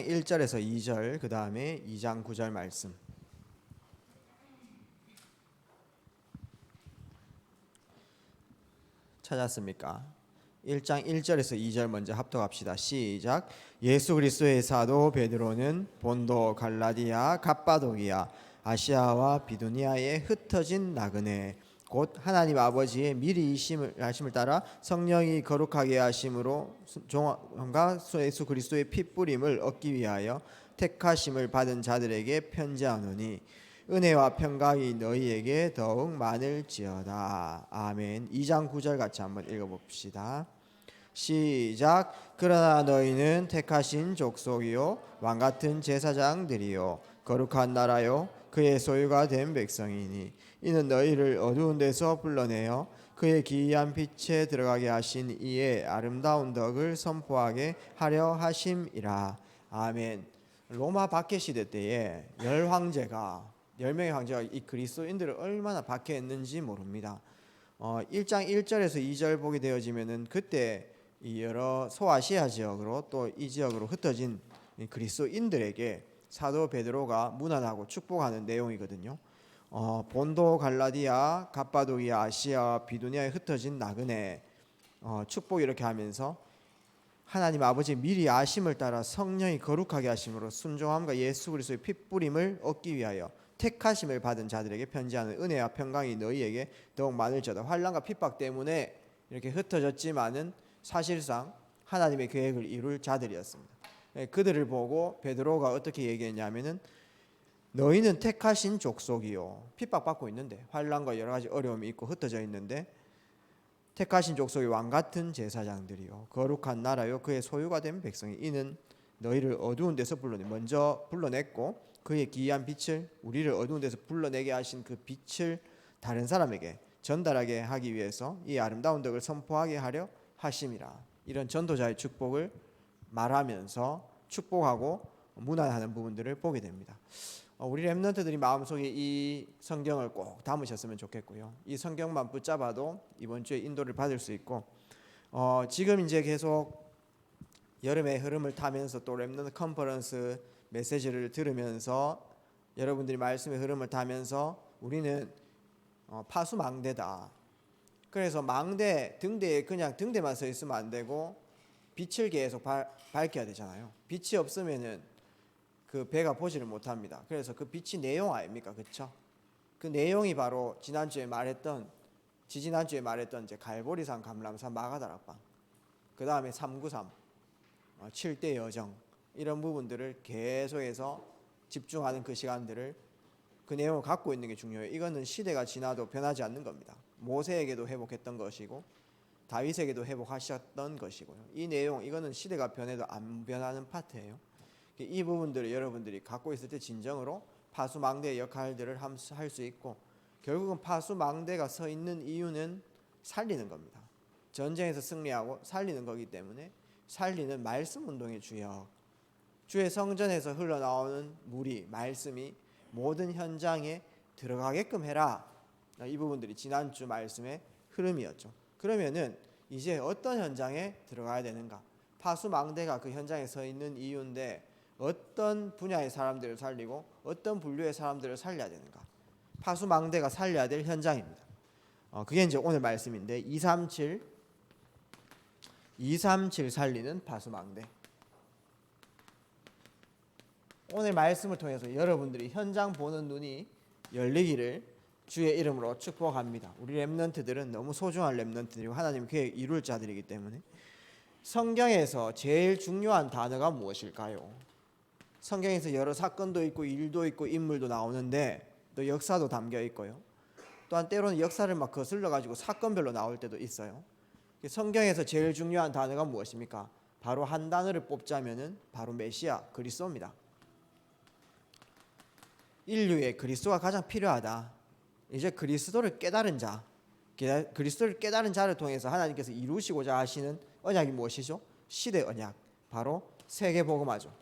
1절에서 2절, 그 다음에 2장 9절 말씀 찾았습니까? 1장 1절에서 2절 먼저 합독합시다. 시작. 예수 그리스도의 사도 베드로는 본도, 갈라디아, 갑바도기아, 아시아와 비두니아에 흩어진 나그네 곧 하나님 아버지의 미리 하심을 따라 성령이 거룩하게 하심으로 종과 예수 그리스도의 핏뿌림을 얻기 위하여 택하심을 받은 자들에게 편지하노니 은혜와 평강이 너희에게 더욱 많을지어다. 아멘. 2장 9절 같이 한번 읽어봅시다. 시작. 그러나 너희는 택하신 족속이요 왕같은 제사장들이요 거룩한 나라요 그의 소유가 된 백성이니 이는 너희를 어두운 데서 불러내어 그의 기이한 빛에 들어가게 하신 이의 아름다운 덕을 선포하게 하려 하심이라. 아멘. 로마 박해 시대 때에 10명의 황제가 이 그리스도인들을 얼마나 박해했는지 모릅니다. 1장 1절에서 2절 보게 되어지면은 그때 이 여러 소아시아 지역으로 또 이 지역으로 흩어진 그리스도인들에게 사도 베드로가 문안하고 축복하는 내용이거든요. 본도, 갈라디아, 갑바도기아, 아시아, 비두니아에 흩어진 나그네 축복 이렇게 하면서 하나님 아버지 미리 아심을 따라 성령이 거룩하게 하심으로 순종함과 예수 그리스도의 핏뿌림을 얻기 위하여 택하심을 받은 자들에게 편지하는 은혜와 평강이 너희에게 더욱 많을지어다. 환난과 핍박 때문에 이렇게 흩어졌지만은 사실상 하나님의 계획을 이룰 자들이었습니다. 그들을 보고 베드로가 어떻게 얘기했냐면은 너희는 택하신 족속이요. 핍박받고 있는데 환난과 여러 가지 어려움이 있고 흩어져 있는데 택하신 족속이 왕같은 제사장들이요 거룩한 나라요 그의 소유가 된 백성이 이는 너희를 어두운 데서 먼저 불러냈고 그의 기이한 빛을 우리를 어두운 데서 불러내게 하신 그 빛을 다른 사람에게 전달하게 하기 위해서 이 아름다운 덕을 선포하게 하려 하심이라. 이런 전도자의 축복을 말하면서 축복하고 문안하는 부분들을 보게 됩니다. 우리 렘넌트들이 마음속에 이 성경을 꼭 담으셨으면 좋겠고요. 이 성경만 붙잡아도 이번 주에 인도를 받을 수 있고 지금 이제 계속 여름의 흐름을 타면서 또 렘넌트 컨퍼런스 메시지를 들으면서 여러분들이 말씀의 흐름을 타면서 우리는 파수망대다. 그래서 망대 등대에 그냥 등대만 서 있으면 안 되고 빛을 계속 밝혀야 되잖아요. 빛이 없으면은 그 배가 보지를 못합니다. 그래서 그 빛이 내용 아닙니까, 그렇죠? 그 내용이 바로 지지난주에 말했던 이제 갈보리산, 감람산, 마가다락방, 그 다음에 393, 7대 여정 이런 부분들을 계속해서 집중하는 그 시간들을 그 내용을 갖고 있는 게 중요해요. 이거는 시대가 지나도 변하지 않는 겁니다. 모세에게도 회복했던 것이고 다윗에게도 회복하셨던 것이고요. 이 내용 이거는 시대가 변해도 안 변하는 파트예요. 이 부분들을 여러분들이 갖고 있을 때 진정으로 파수망대의 역할들을 할 수 있고 결국은 파수망대가 서 있는 이유는 살리는 겁니다. 전쟁에서 승리하고 살리는 거기 때문에 살리는 말씀 운동의 주역, 주의 성전에서 흘러나오는 물이 말씀이 모든 현장에 들어가게끔 해라. 이 부분들이 지난주 말씀의 흐름이었죠. 그러면은 이제 어떤 현장에 들어가야 되는가? 파수망대가 그 현장에 서 있는 이유인데 어떤 분야의 사람들을 살리고 어떤 분류의 사람들을 살려야 되는가? 파수망대가 살려야 될 현장입니다. 그게 이제 오늘 말씀인데 237 살리는 파수망대. 오늘 말씀을 통해서 여러분들이 현장 보는 눈이 열리기를 주의 이름으로 축복합니다. 우리 렘넌트들은 너무 소중한 렘넌트들이고 하나님 계획 이룰 자들이기 때문에 성경에서 제일 중요한 단어가 무엇일까요? 성경에서 여러 사건도 있고 일도 있고 인물도 나오는데 또 역사도 담겨 있고요. 또한 때로는 역사를 막 거슬러 가지고 사건별로 나올 때도 있어요. 성경에서 제일 중요한 단어가 무엇입니까? 바로 한 단어를 뽑자면은 바로 메시아 그리스도입니다. 인류에 그리스도가 가장 필요하다. 이제 그리스도를 깨달은 자, 그리스도를 깨달은 자를 통해서 하나님께서 이루시고자 하시는 언약이 무엇이죠? 시대 언약, 바로 세계복음화죠.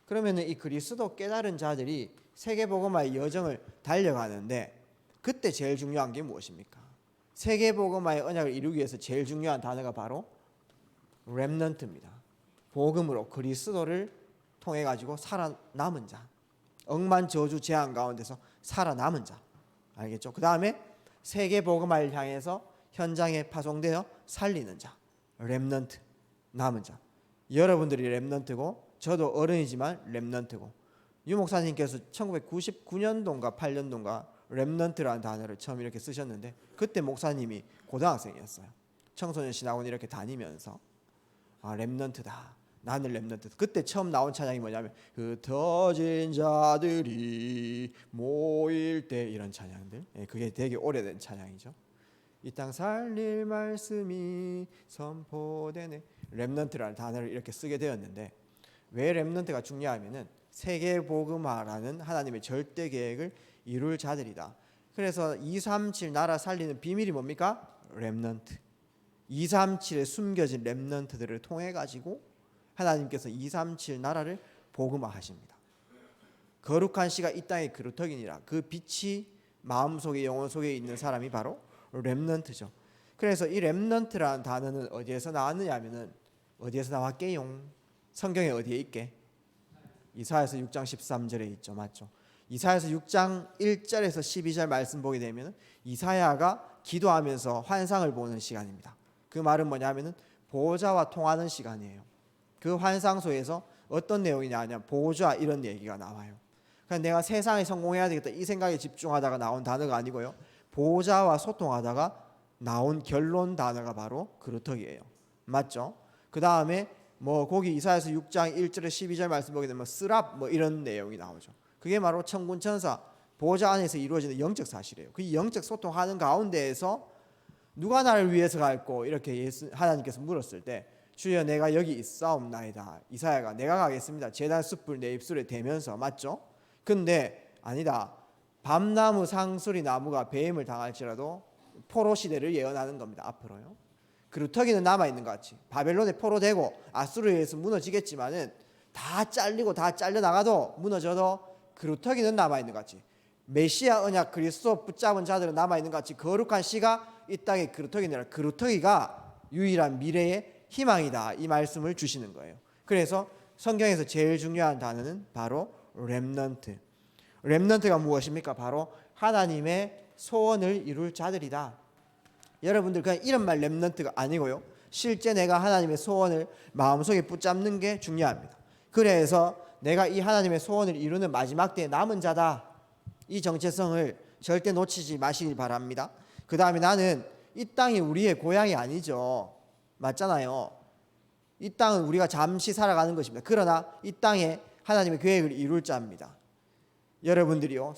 그러면은 이 그리스도 깨달은 자들이 세계복음화의 여정을 달려가는데 그때 제일 중요한 게 무엇입니까? 세계복음화의 언약을 이루기 위해서 제일 중요한 단어가 바로 렘넌트입니다. 복음으로 그리스도를 통해 가지고 살아남은 자, 억만 저주 재앙 가운데서 살아남은 자, 알겠죠? 그 다음에 세계 복음화를 향해서 현장에 파송되어 살리는 자, 렘넌트, 남은 자. 여러분들이 렘넌트고 저도 어른이지만 렘넌트고, 유 목사님께서 1999년도인가 8년도인가 렘넌트라는 단어를 처음 이렇게 쓰셨는데, 그때 목사님이 고등학생이었어요. 청소년 신학원 이렇게 다니면서 렘넌트다, 나는 렘넌트. 그때 처음 나온 찬양이 뭐냐면 흩어진 자들이 모일 때, 이런 찬양들. 그게 되게 오래된 찬양이죠. 이 땅 살릴 말씀이 선포되네. 렘넌트라는 단어를 이렇게 쓰게 되었는데, 왜 렘넌트가 중요하면은 세계 복음화라는 하나님의 절대 계획을 이룰 자들이다. 그래서 237 나라 살리는 비밀이 뭡니까? 렘넌트. 237에 숨겨진 렘넌트들을 통해 가지고 하나님께서 237 나라를 복음화하십니다. 거룩한 씨가 이 땅의 그루터기니라. 그 빛이 마음속에 영혼 속에 있는 사람이 바로 렘넌트죠. 그래서 이 렘넌트라는 단어는 어디에서 나왔느냐 하면은, 어디에서 나왔게요? 성경에 어디에 있게? 이사야서 6장 13절에 있죠. 맞죠? 이사야서 6장 1절에서 12절 말씀 보게 되면 이사야가 기도하면서 환상을 보는 시간입니다. 그 말은 뭐냐면은 보호자와 통하는 시간이에요. 그 환상 속에서 어떤 내용이냐 하면 보호자, 이런 얘기가 나와요. 그러니까 내가 세상에 성공해야 되겠다 이 생각에 집중하다가 나온 단어가 아니고요, 보호자와 소통하다가 나온 결론 단어가 바로 그루터기예요. 맞죠? 그 다음에 거기 이사야서 6장 1절에 12절 말씀 보게 되면 스랍 이런 내용이 나오죠. 그게 바로 천군 천사, 보호자 안에서 이루어지는 영적 사실이에요. 그 영적 소통하는 가운데에서 누가 나를 위해서 갈고, 이렇게 하나님께서 물었을 때 주여 내가 여기 있사옵나이다. 이사야가 내가 가겠습니다. 제단 숯불 내 입술에 대면서, 맞죠? 근데 아니다. 밤나무 상수리 나무가 배임을 당할지라도 포로 시대를 예언하는 겁니다. 앞으로요. 그루터기는 남아있는 것 같이 바벨론에 포로되고 아수르에 의해서 무너지겠지만은 다 잘리고 다 잘려나가도 무너져도 그루터기는 남아있는 것 같이, 메시아 언약 그리스도 붙잡은 자들은 남아있는 것 같이 거룩한 씨가 이 땅의 그루터기니라. 그루터기가 유일한 미래의 희망이다, 이 말씀을 주시는 거예요. 그래서 성경에서 제일 중요한 단어는 바로 렘넌트. 렘넌트가 무엇입니까? 바로 하나님의 소원을 이룰 자들이다. 여러분들 그냥 이런말 렘넌트가 아니고요, 실제 내가 하나님의 소원을 마음속에 붙잡는 게 중요합니다. 그래서 내가 이 하나님의 소원을 이루는 마지막 때에 남은 자다, 이 정체성을 절대 놓치지 마시길 바랍니다. 그 다음에 나는 이 땅이 우리의 고향이 아니죠. 맞잖아요. 이 땅은 우리가 잠시 살아가는 것입니다. 그러나 이 땅에 하나님의 계획을 이룰 자입니다. 여러분들이요,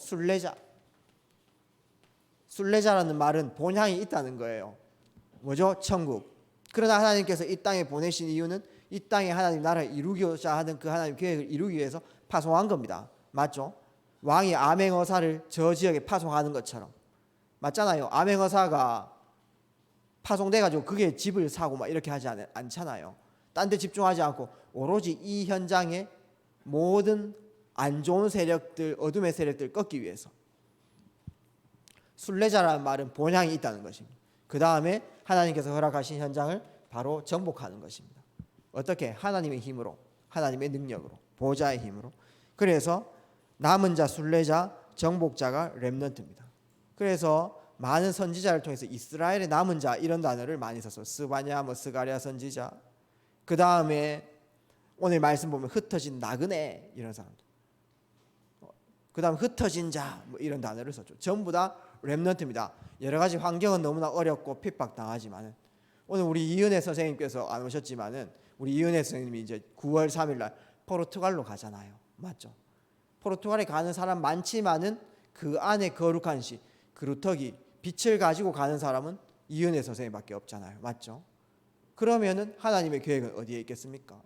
순례자라는 말은 본향이 있다는 거예요. 뭐죠? 천국. 그러나 하나님께서 이 땅에 보내신 이유는 이 땅에 하나님 나라를 이루고자 하는 그 하나님 계획을 이루기 위해서 파송한 겁니다. 맞죠? 왕이 암행어사를 저 지역에 파송하는 것처럼. 맞잖아요. 암행어사가 파송돼가지고 그게 집을 사고 막 이렇게 하지 않잖아요. 딴 데 집중하지 않고 오로지 이 현장에 모든 안 좋은 세력들, 어둠의 세력들 꺾기 위해서. 순례자라는 말은 본향이 있다는 것입니다. 그 다음에 하나님께서 허락하신 현장을 바로 정복하는 것입니다. 어떻게? 하나님의 힘으로, 하나님의 능력으로, 보호자의 힘으로. 그래서 남은 자, 순례자, 정복자가 렘넌트입니다. 그래서 많은 선지자를 통해서 이스라엘의 남은 자 이런 단어를 많이 썼어요. 스바냐, 스가랴 선지자. 그 다음에 오늘 말씀 보면 흩어진 나그네 이런 사람들. 그 다음 흩어진 자 이런 단어를 썼죠. 전부 다 렘넌트입니다. 여러 가지 환경은 너무나 어렵고 핍박당하지만은, 오늘 우리 이은혜 선생님께서 안 오셨지만은 우리 이은혜 선생님이 이제 9월 3일 날 포르투갈로 가잖아요. 맞죠? 포르투갈에 가는 사람 많지만은 그 안에 거룩한 시, 그루터기, 빛을 가지고 가는 사람은 이은혜 선생님밖에 없잖아요. 맞죠? 그러면은 하나님의 계획은 어디에 있겠습니까?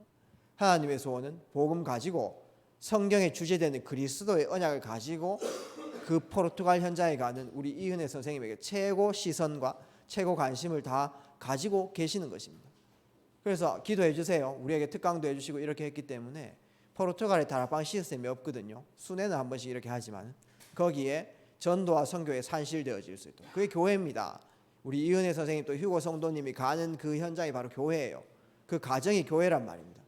하나님의 소원은 복음 가지고 성경에 주제되는 그리스도의 언약을 가지고 그 포르투갈 현장에 가는 우리 이은혜 선생님에게 최고 시선과 최고 관심을 다 가지고 계시는 것입니다. 그래서 기도해 주세요. 우리에게 특강도 해주시고 이렇게 했기 때문에 포르투갈에 다락방 시스템이 없거든요. 순회는 한 번씩 이렇게 하지만 거기에 전도와 선교에 산실되어질 수 있도록. 그게 교회입니다. 우리 이은혜 선생님 또 휴고 성도님이 가는 그 현장이 바로 교회예요. 그 가정이 교회란 말입니다.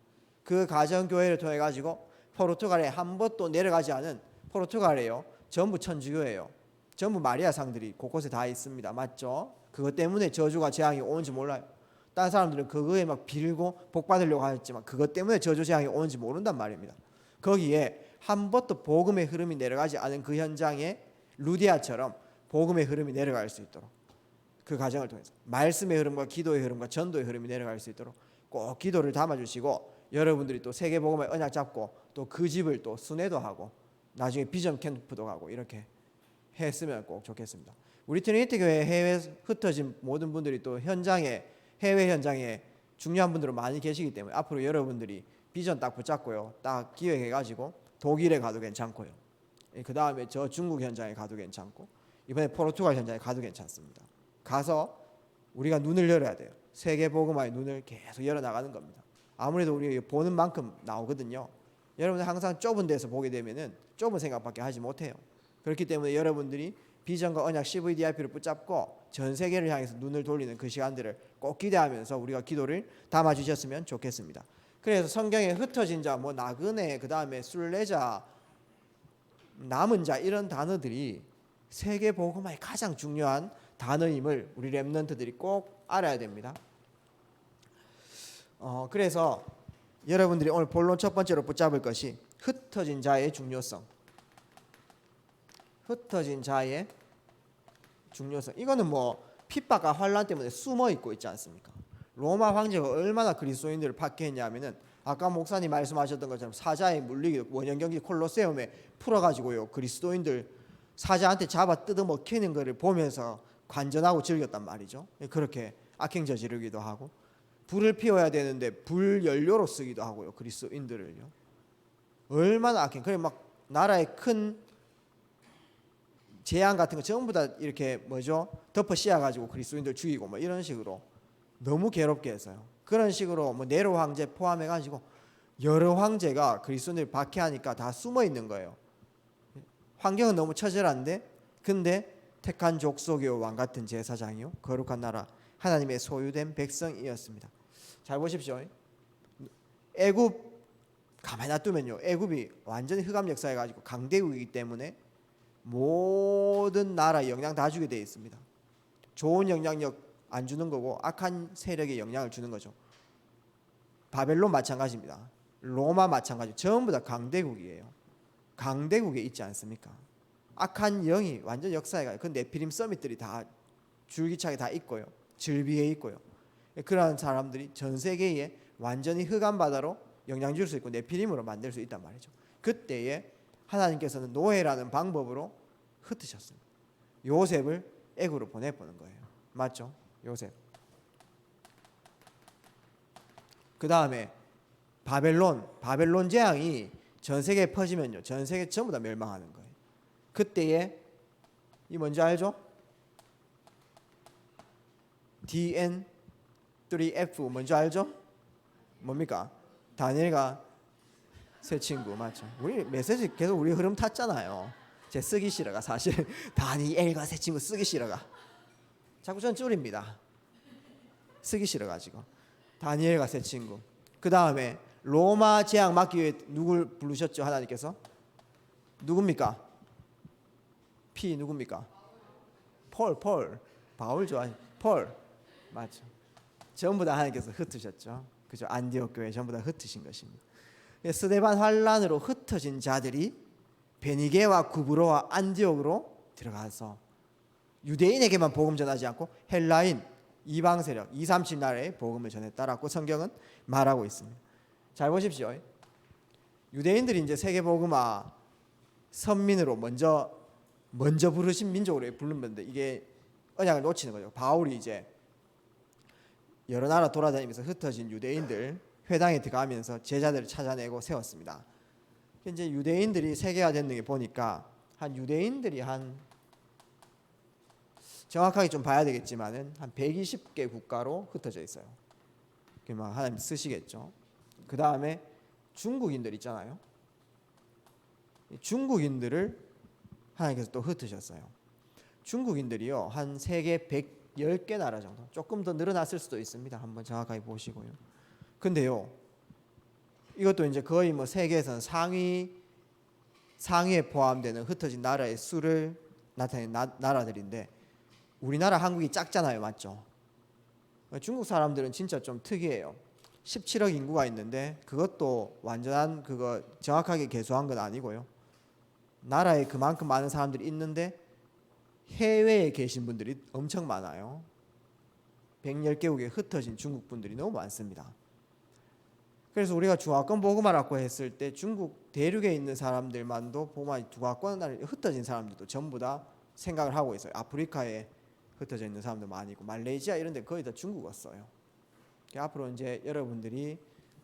그 가정교회를 통해 가지고 포르투갈에 한 번도 내려가지 않은 포르투갈이에요. 전부 천주교예요. 전부 마리아 상들이 곳곳에 다 있습니다. 맞죠? 그것 때문에 저주가 재앙이 오는지 몰라요. 다른 사람들은 그거에 막 빌고 복 받으려고 하였지만 그것 때문에 저주 재앙이 오는지 모른단 말입니다. 거기에 한 번도 복음의 흐름이 내려가지 않은 그 현장에 루디아처럼 복음의 흐름이 내려갈 수 있도록 그 과정을 통해서 말씀의 흐름과 기도의 흐름과 전도의 흐름이 내려갈 수 있도록 꼭 기도를 담아주시고 여러분들이 또 세계복음의 언약 잡고 또 그 집을 또 순회도 하고 나중에 비전 캠프도 가고 이렇게 했으면 꼭 좋겠습니다. 우리 트리니티 교회 해외 흩어진 모든 분들이 또 현장에 해외 현장에 중요한 분들은 많이 계시기 때문에 앞으로 여러분들이 비전 딱 붙잡고요. 딱 기획해가지고 독일에 가도 괜찮고요. 그 다음에 저 중국 현장에 가도 괜찮고 이번에 포르투갈 현장에 가도 괜찮습니다. 가서 우리가 눈을 열어야 돼요. 세계 복음화의 눈을 계속 열어 나가는 겁니다. 아무래도 우리가 보는 만큼 나오거든요. 여러분 항상 좁은 데서 보게 되면은 좁은 생각밖에 하지 못해요. 그렇기 때문에 여러분들이 비전과 언약 CVDIP를 붙잡고 전 세계를 향해서 눈을 돌리는 그 시간들을 꼭 기대하면서 우리가 기도를 담아 주셨으면 좋겠습니다. 그래서 성경에 흩어진 자, 뭐 나그네, 그 다음에 순례자, 남은 자 이런 단어들이 세계 복음화의 가장 중요한 단어임을 우리 렘넌트들이 꼭 알아야 됩니다. 그래서 여러분들이 오늘 본론 첫 번째로 붙잡을 것이 흩어진 자의 중요성. 흩어진 자의 중요성. 이거는 뭐 핍박과 환란 때문에 숨어 있고 있지 않습니까? 로마 황제가 얼마나 그리스도인들을 박해했냐면은 아까 목사님 말씀하셨던 것처럼 사자에 물리기 원형경기 콜로세움에 풀어가지고요 그리스도인들 사자한테 잡아 뜯어먹히는 것을 보면서 관전하고 즐겼단 말이죠. 그렇게 악행 저지르기도 하고 불을 피워야 되는데 불 연료로 쓰기도 하고요 그리스도인들을요. 얼마나 악행. 그래 막 나라의 큰 재앙 같은 거 전부 다 이렇게 뭐죠 덮어 씌워가지고 그리스도인들 죽이고 뭐 이런 식으로 너무 괴롭게 해서요. 그런 식으로 뭐 네로 황제 포함해가지고 여러 황제가 그리스도인들 박해하니까 다 숨어 있는 거예요. 환경은 너무 처절한데 근데 택한 족속이요 왕 같은 제사장이요 거룩한 나라 하나님의 소유된 백성이었습니다. 잘 보십시오. 애굽 가만히 놔두면요 애굽이 완전히 흑암 역사해가지고 강대국이기 때문에 모든 나라 영향 다 주게 되어 있습니다. 좋은 영향력 안 주는 거고 악한 세력에 영향을 주는 거죠. 바벨론 마찬가지입니다. 로마 마찬가지. 전부 다 강대국이에요. 강대국에 있지 않습니까? 악한 영이 완전 역사에 가요. 그 네피림 서밋들이 다 줄기차게 다 있고요. 즐비에 있고요. 그러한 사람들이 전 세계에 완전히 흑암 바다로 영향 줄 수 있고 네피림으로 만들 수 있단 말이죠. 그때에 하나님께서는 노예라는 방법으로 흩으셨습니다. 요셉을 애굽으로 보내보는 거예요. 맞죠? 요셉. 그 다음에 바벨론 재앙이 전 세계에 퍼지면요 전 세계 전부 다 멸망하는 거예요. 그때에 이 뭔지 알죠? DN3F 뭔지 알죠? 뭡니까? 다니엘과 새 친구 맞죠? 우리 메시지 계속 우리 흐름 탔잖아요. 제 쓰기 싫어가 사실 다니엘과 새 친구 쓰기 싫어가 자꾸 전 줄입니다. 쓰기 싫어가지고 다니엘과 새 친구. 그 다음에 로마 재앙 막기 위해 누굴 부르셨죠 하나님께서? 누굽니까? P 누굽니까? 폴 바울 좋아해. 폴 맞죠? 전부 다 하나님께서 흩으셨죠. 그죠? 안디옥 교회 전부 다 흩으신 것입니다. 스데반 환란으로 흩어진 자들이 베니게와 구브로와 안디옥으로 들어가서 유대인에게만 복음 전하지 않고 헬라인 이방 세력 237 나라에 복음을 전했다라고 성경은 말하고 있습니다. 잘 보십시오. 유대인들이 이제 세계 복음화 선민으로 먼저 부르신 민족으로 부른 건데 이게 언약을 놓치는 거죠. 바울이 이제 여러 나라 돌아다니면서 흩어진 유대인들 회당에 들어가면서 제자들을 찾아내고 세웠습니다. 이제 유대인들이 세계화된 게 보니까 한 유대인들이 한 정확하게 좀 봐야 되겠지만은 한 120개 국가로 흩어져 있어요. 그만 하나님 쓰시겠죠. 그 다음에 중국인들 있잖아요. 중국인들을 하나님께서 또 흩으셨어요. 중국인들이요 한 세계 110개 나라 정도, 조금 더 늘어났을 수도 있습니다. 한번 정확하게 보시고요. 근데요 이것도 이제 거의 뭐 세계에서는 상위에 포함되는 흩어진 나라의 수를 나타내는 나라들인데 우리나라 한국이 작잖아요, 맞죠? 중국 사람들은 진짜 좀 특이해요. 17억 인구가 있는데 그것도 완전한 그거 정확하게 계수한 건 아니고요. 나라에 그만큼 많은 사람들이 있는데 해외에 계신 분들이 엄청 많아요. 110개국에 흩어진 중국 분들이 너무 많습니다. 그래서 우리가 중화권 복음화라고 했을 때 중국 대륙에 있는 사람들만도 복음화 중화권에 흩어진 사람들도 전부 다 생각을 하고 있어요. 아프리카에 흩어져 있는 사람도 많이 있고 말레이시아 이런 데 거의 다 중국어 써요. 앞으로 이제 여러분들이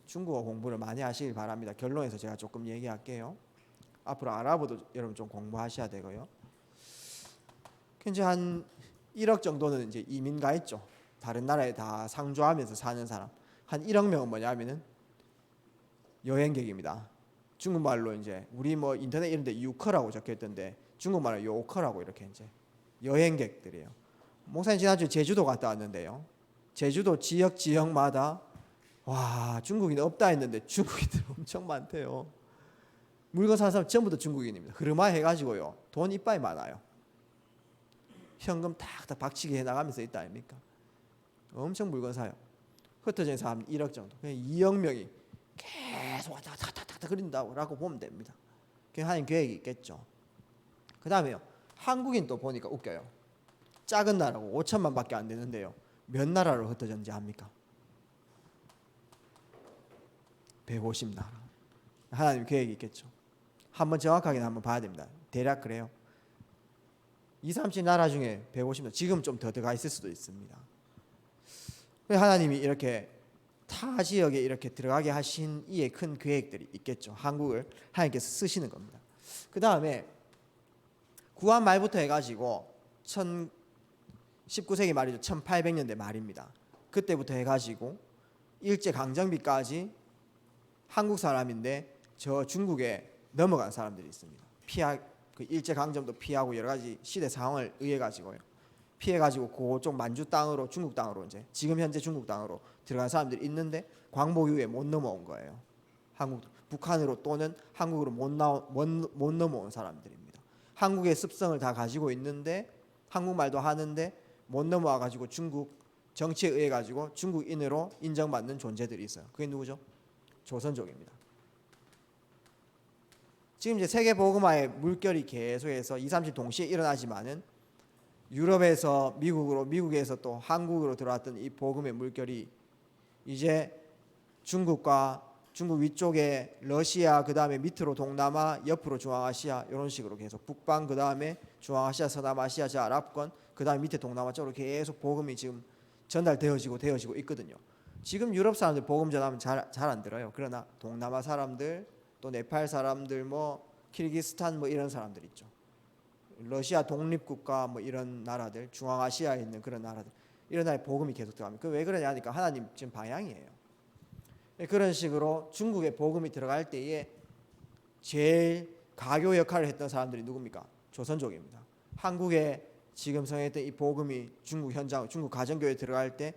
중국어 공부를 많이 하시길 바랍니다. 결론에서 제가 조금 얘기할게요. 앞으로 아랍어도 여러분 좀 공부하셔야 되고요. 이제 한 1억 정도는 이제 이민 가 있죠. 다른 나라에 다 상주하면서 사는 사람. 한 1억 명은 뭐냐면은 여행객입니다. 중국말로 이제 우리 뭐 인터넷 이런 데 유커라고 적혀 있던데 중국말로 요커라고 이렇게 이제 여행객들이에요. 목사님 지난주에 제주도 갔다 왔는데요. 제주도 지역마다 와 중국인 없다 했는데 중국인들 엄청 많대요. 물건 사는 사람 전부 다 중국인입니다. 흐르마 해가지고요. 돈 이빠이 많아요. 현금 탁탁 박치기 해나가면서 있다 아닙니까? 엄청 물건 사요. 흩어진 사람 1억 정도. 2억 명이 계속 왔다 갔다 그린다고 보면 됩니다. 하나님 계획이 있겠죠. 그 다음에요. 한국인 또 보니까 웃겨요. 작은 나라고 5천만 밖에 안 되는데요. 몇 나라로 흩어졌는지 압니까? 150나라. 하나님 계획이 있겠죠. 한번 정확하게 한번 봐야 됩니다. 대략 그래요. 2, 30 나라 중에 150나라. 지금 좀 더 들어가 있을 수도 있습니다. 하나님이 이렇게 타 지역에 이렇게 들어가게 하신 이에 큰 계획들이 있겠죠. 한국을 하나님께서 쓰시는 겁니다. 그 다음에 구한 말부터 해가지고 19세기 말이죠. 1800년대 말입니다. 그때부터 해가지고 일제강점기까지 한국 사람인데 저 중국에 넘어간 사람들이 있습니다. 그 일제강점도 피하고 여러 가지 시대 상황을 의해 가지고요. 피해가지고 그쪽 만주 땅으로 중국 땅으로 이제 지금 현재 중국 땅으로 들어간 사람들이 있는데 광복 이후에 못 넘어온 거예요. 북한으로 또는 한국으로 못 넘어온 사람들입니다. 한국의 습성을 다 가지고 있는데 한국말도 하는데 못 넘어와 가지고 중국 정치에 의해 가지고 중국인으로 인정받는 존재들이 있어요. 그게 누구죠? 조선족입니다. 지금 이제 세계 복음화의 물결이 계속해서 2, 30 동시에 일어나지만은 유럽에서 미국으로, 미국에서 또 한국으로 들어왔던 이 복음의 물결이 이제 중국과 중국 위쪽에 러시아, 그 다음에 밑으로 동남아, 옆으로 중앙아시아 이런 식으로 계속 북방, 그 다음에 중앙아시아, 서남아시아, 저 아랍권, 그 다음에 밑에 동남아 쪽으로 계속 복음이 지금 전달되어지고 있거든요. 지금 유럽 사람들 복음 전하면 잘 안 들어요. 그러나 동남아 사람들, 또 네팔 사람들, 뭐 키르기스탄 뭐 이런 사람들 있죠. 러시아 독립국가 뭐 이런 나라들, 중앙아시아에 있는 그런 나라들, 이런 나라에 복음이 계속 들어갑니다. 그 왜 그러냐 하니까 하나님 지금 방향이에요. 그런 식으로 중국에 복음이 들어갈 때에 제일 가교 역할을 했던 사람들이 누굽니까? 조선족입니다. 한국에 지금 성행했던 이 복음이 중국 현장, 중국 가정교회에 들어갈 때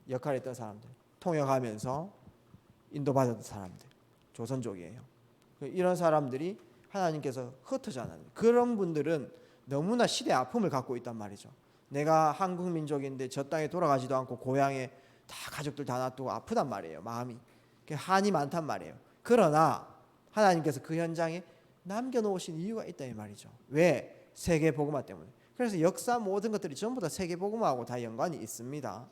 역할을 했던 사람들, 통역하면서 인도받았던 사람들, 조선족이에요. 이런 사람들이 하나님께서 흩어져나는 그런 분들은 너무나 시대의 아픔을 갖고 있단 말이죠. 내가 한국 민족인데 저 땅에 돌아가지도 않고 고향에 다 가족들 다 놔두고 아프단 말이에요. 마음이 한이 많단 말이에요. 그러나 하나님께서 그 현장에 남겨놓으신 이유가 있다 이 말이죠. 왜? 세계 복음화 때문에. 그래서 역사 모든 것들이 전부 다 세계 복음화하고 다 연관이 있습니다.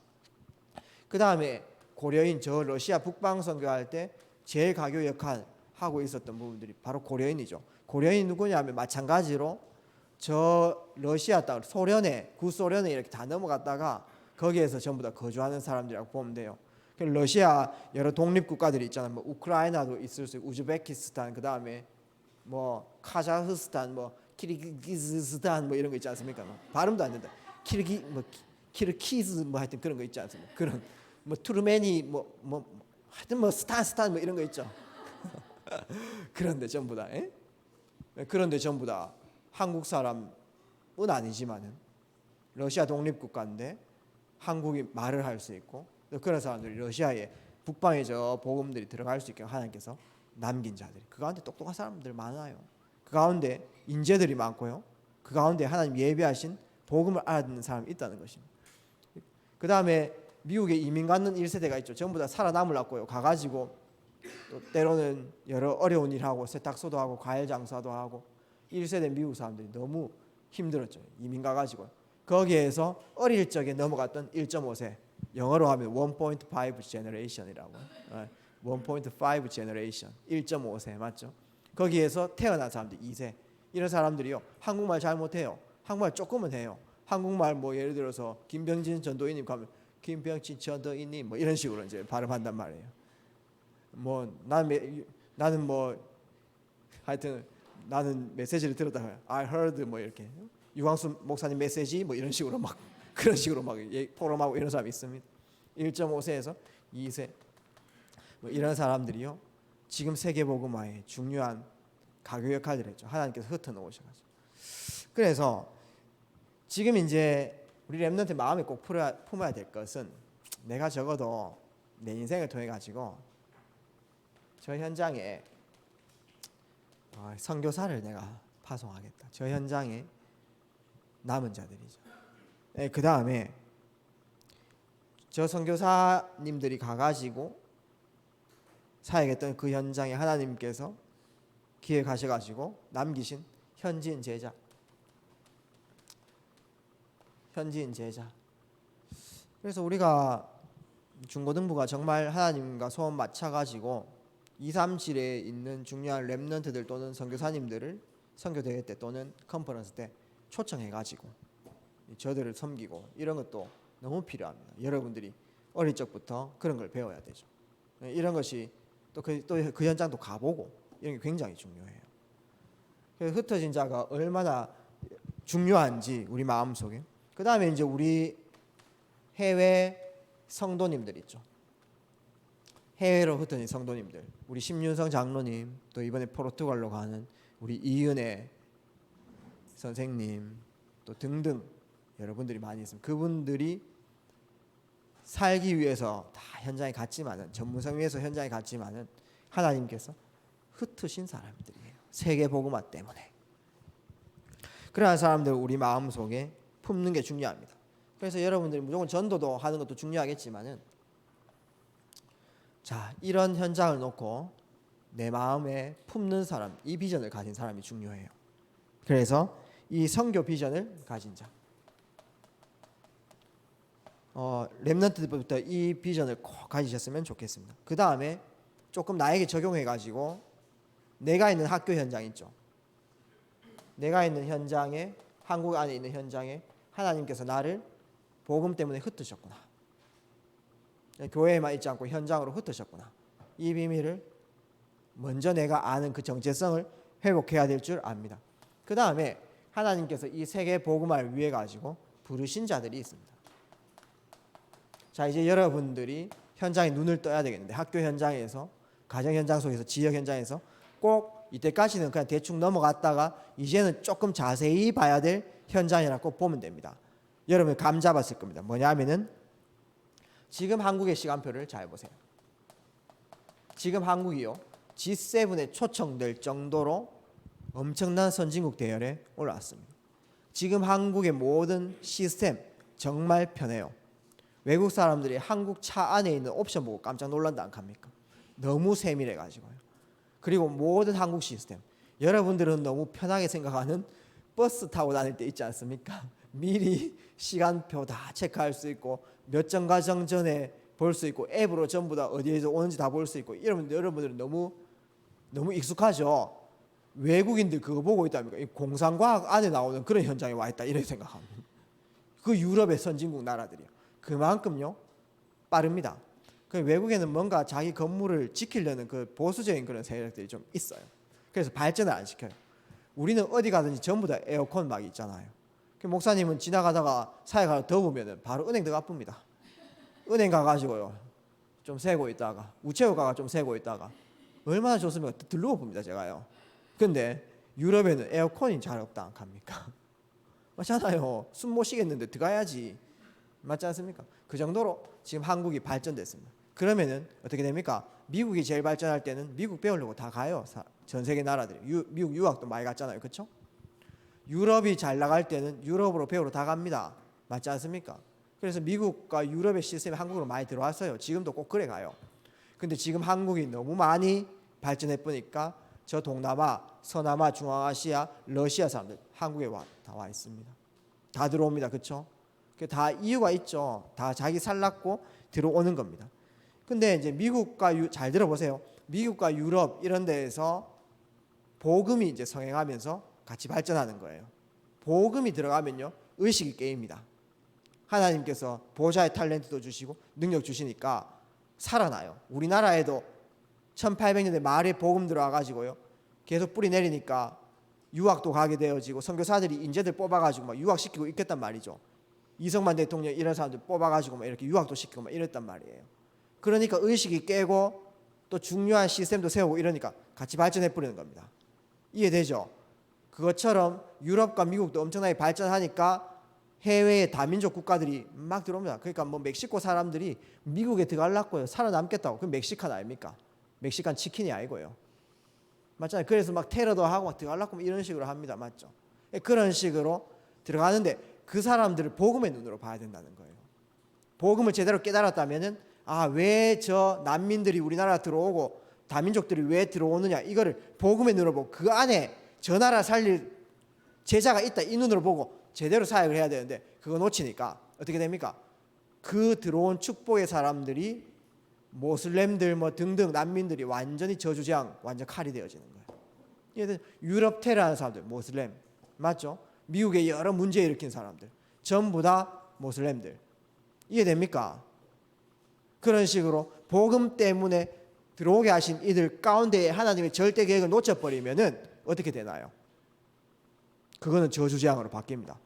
그 다음에 고려인, 저 러시아 북방 선교할 때 제일 가교 역할 하고 있었던 부분들이 바로 고려인이죠. 고려인이 누구냐면 마찬가지로 저 러시아 땅, 소련에, 구소련에 이렇게 다 넘어갔다가 거기에서 전부 다 거주하는 사람들이라고 보면 돼요. 러시아 여러 독립국가들이 있잖아요. 뭐 우크라이나도 있을 수 있고, 우즈베키스탄, 그 다음에 뭐 카자흐스탄, 뭐 키르기즈스탄 뭐 이런 거 있지 않습니까? 뭐 발음도 안 된다. 키르키즈 뭐 하여튼 그런 거 있지 않습니까? 그런 뭐 투르메니 하여튼 뭐 스탄 뭐 이런 거 있죠. 그런데 전부 다, 그런데 전부 다 한국 사람은 아니지만은 러시아 독립국가인데 한국이 말을 할 수 있고 그런 사람들이 러시아에 북방에 저 복음들이 들어갈 수 있게 하나님께서 남긴 자들이. 그 가운데 똑똑한 사람들 많아요. 그 가운데 인재들이 많고요. 그 가운데 하나님 예비하신 복음을 알아듣는 사람이 있다는 것입니다. 그 다음에 미국에 이민 가는 1세대가 있죠. 전부 다 살아남으려고요. 가가지고 또 때로는 여러 어려운 일하고 세탁소도 하고 과일 장사도 하고 1세대 미국 사람들이 너무 힘들었죠. 이민 가가지고 거기에서 어릴 적에 넘어갔던 1.5세, 영어로 하면 1.5 generation이라고 1.5 generation 1.5세 맞죠? 거기에서 태어난 사람들 2세 이런 사람들이요 한국말 잘 못해요. 한국말 조금은 해요. 한국말 뭐 예를 들어서 김병진 전도인님 가면 김병진 전도인님 뭐 이런 식으로 이제 발음한단 말이에요. 뭐 나는 뭐 하여튼 나는 메시지를 들었다가 I heard 뭐 이렇게 유광수 목사님 메시지 뭐 이런 식으로 막 그런 식으로 막 포럼하고 이런 사람이 있습니다. 1.5세에서 2세 뭐 이런 사람들이요 지금 세계복음화에 중요한 가교 역할을 했죠. 하나님께서 흩어놓으셔가지고. 그래서 지금 이제 우리 렘넌트 마음에 꼭 품어야 될 것은 내가 적어도 내 인생을 통해 가지고 저 현장에 선교사를 내가 파송하겠다. 저 현장에 남은 자들이죠. 네, 그 다음에 저 선교사님들이 가가지고 사역했던 그 현장에 하나님께서 기획하셔가지고 남기신 현지인 제자. 그래서 우리가 중고등부가 정말 하나님과 소원 맞춰가지고 237에 있는 중요한 렘넌트들 또는 선교사님들을 선교대회 때 또는 컨퍼런스 때 초청해가지고 저들을 섬기고 이런 것도 너무 필요합니다. 여러분들이 어릴 적부터 그런 걸 배워야 되죠. 이런 것이 또 그 현장도 가보고 이런 게 굉장히 중요해요. 그래서 흩어진 자가 얼마나 중요한지 우리 마음속에. 그 다음에 이제 우리 해외 성도님들 있죠. 해외로 흩어진 성도님들, 우리 심윤성 장로님, 또 이번에 포르투갈로 가는 우리 이은혜 선생님, 또 등등 여러분들이 많이 있습니다. 그분들이 살기 위해서 다 현장에 갔지만은 전문성 위해서 현장에 갔지만은 하나님께서 흩으신 사람들이에요. 세계 복음화 때문에. 그러한 사람들 우리 마음 속에 품는 게 중요합니다. 그래서 여러분들이 무조건 전도도 하는 것도 중요하겠지만은 자 이런 현장을 놓고 내 마음에 품는 사람, 이 비전을 가진 사람이 중요해요. 그래서 이 선교 비전을 가진 자. 렘넌트부터 이 비전을 꼭 가지셨으면 좋겠습니다. 그 다음에 조금 나에게 적용해가지고 내가 있는 학교 현장 있죠. 내가 있는 현장에 한국 안에 있는 현장에 하나님께서 나를 복음 때문에 흩으셨구나. 교회에만 있지 않고 현장으로 흩으셨구나. 이 비밀을 먼저 내가 아는 그 정체성을 회복해야 될 줄 압니다. 그 다음에 하나님께서 이 세계 복음화를 위해 가지고 부르신 자들이 있습니다. 자 이제 여러분들이 현장에 눈을 떠야 되겠는데 학교 현장에서 가정 현장 속에서 지역 현장에서 꼭 이때까지는 그냥 대충 넘어갔다가 이제는 조금 자세히 봐야 될 현장이라고 보면 됩니다. 여러분 감 잡았을 겁니다. 뭐냐면은 지금 한국의 시간표를 잘 보세요. 지금 한국이요 G7에 초청될 정도로 엄청난 선진국 대열에 올라왔습니다. 지금 한국의 모든 시스템 정말 편해요. 외국 사람들이 한국 차 안에 있는 옵션 보고 깜짝 놀란다 않습니까? 너무 세밀해가지고요. 그리고 모든 한국 시스템 여러분들은 너무 편하게 생각하는 버스 타고 다닐 때 있지 않습니까? 미리 시간표 다 체크할 수 있고 몇 정거장 전에 볼 수 있고 앱으로 전부 다 어디에서 오는지 다 볼 수 있고 여러분들은 너무 익숙하죠. 외국인들 그거 보고 있답니까? 공상과학 안에 나오는 그런 현장에 와 있다 이렇게 생각합니다. 그 유럽의 선진국 나라들이요. 그만큼요 빠릅니다. 그 외국에는 뭔가 자기 건물을 지키려는 그 보수적인 그런 세력들이 좀 있어요. 그래서 발전을 안 시켜요. 우리는 어디 가든지 전부 다 에어컨 막 있잖아요. 그 목사님은 지나가다가 사회가 더우면 바로 은행 들어가 쁩니다. 은행 가가지고요 좀 세고 있다가 우체국 가가 좀 세고 있다가 얼마나 좋습니까? 들르고 봅니다 제가요. 근데 유럽에는 에어컨이 잘 없다 않습니까? 맞잖아요. 숨 못 쉬겠는데 들어가야지. 맞지 않습니까? 그 정도로 지금 한국이 발전됐습니다. 그러면은 어떻게 됩니까? 미국이 제일 발전할 때는 미국 배우려고 다 가요. 전 세계 나라들이. 미국 유학도 많이 갔잖아요. 그렇죠? 유럽이 잘 나갈 때는 유럽으로 배우러 다 갑니다. 맞지 않습니까? 그래서 미국과 유럽의 시스템이 한국으로 많이 들어왔어요. 지금도 꼭 그래 가요. 근데 지금 한국이 너무 많이 발전해 보니까 저 동남아, 서남아, 중앙아시아, 러시아 사람들 한국에 다 와 있습니다. 다 들어옵니다. 그렇죠? 다 이유가 있죠. 다 자기 살랐고 들어오는 겁니다. 근데 이제 미국과 잘 들어보세요. 미국과 유럽 이런 데에서 복음이 이제 성행하면서 같이 발전하는 거예요. 복음이 들어가면요, 의식이 깨입니다. 하나님께서 보좌의 탤런트도 주시고 능력 주시니까 살아나요. 우리나라에도 1800년대 말에 복음 들어와 가지고요, 계속 뿌리 내리니까 유학도 가게 되어지고 선교사들이 인재들 뽑아가지고 막 유학시키고 있겠단 말이죠. 이승만 대통령 이런 사람들 뽑아가지고 막 이렇게 유학도 시키고 막 이랬단 말이에요. 그러니까 의식이 깨고 또 중요한 시스템도 세우고 이러니까 같이 발전해 버리는 겁니다. 이해되죠? 그것처럼 유럽과 미국도 엄청나게 발전하니까 해외의 다민족 국가들이 막 들어옵니다. 그러니까 뭐 멕시코 사람들이 미국에 들어가려고요. 살아남겠다고. 그럼 멕시칸 아닙니까? 멕시칸 치킨이 아니고요. 맞잖아요. 그래서 막 테러도 하고 막 들어가려고 이런 식으로 합니다. 맞죠? 그런 식으로 들어가는데 그 사람들을 복음의 눈으로 봐야 된다는 거예요. 복음을 제대로 깨달았다면은 왜 저 난민들이 우리나라 들어오고 다민족들이 왜 들어오느냐, 이거를 복음의 눈으로 보고 그 안에 저 나라 살릴 제자가 있다, 이 눈으로 보고 제대로 사역을 해야 되는데 그거 놓치니까 어떻게 됩니까? 그 들어온 축복의 사람들이 모슬렘들 뭐 등등 난민들이 완전히 저주장, 완전 칼이 되어지는 거예요. 얘들 유럽 테러하는 사람들 모슬렘, 맞죠? 미국에 여러 문제 일으킨 사람들 전부 다 모슬렘들. 이해됩니까? 그런 식으로 복음 때문에 들어오게 하신 이들 가운데에 하나님의 절대 계획을 놓쳐버리면은 어떻게 되나요? 그거는 저주재앙으로 바뀝니다.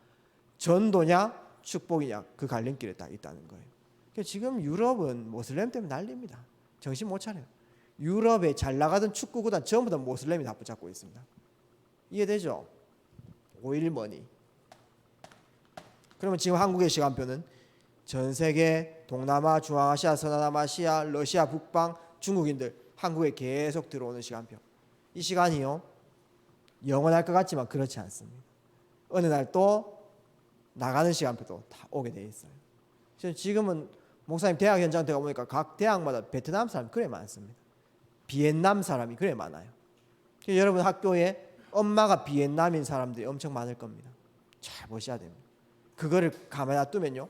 전도냐 축복이냐 그 갈림길에 딱 있다는 거예요. 지금 유럽은 모슬렘 때문에 난립니다. 정신 못 차려요. 유럽에 잘 나가던 축구구단 전부 다 모슬렘이 다 붙잡고 있습니다. 이해되죠? 오일머니. 그러면 지금 한국의 시간표는 전 세계 동남아, 중앙아시아, 서남아시아, 러시아, 북방, 중국인들 한국에 계속 들어오는 시간표. 이 시간이요, 영원할 것 같지만 그렇지 않습니다. 어느 날 또 나가는 시간표도 다 오게 돼 있어요. 지금은 목사님 대학 현장 들어가 보니까 각 대학마다 베트남 사람이 그래 많습니다. 비엔남 사람이 그래 많아요. 여러분 학교에 엄마가 비엔남인 사람들이 엄청 많을 겁니다. 잘 보셔야 됩니다. 그거를 가만히 놔두면요,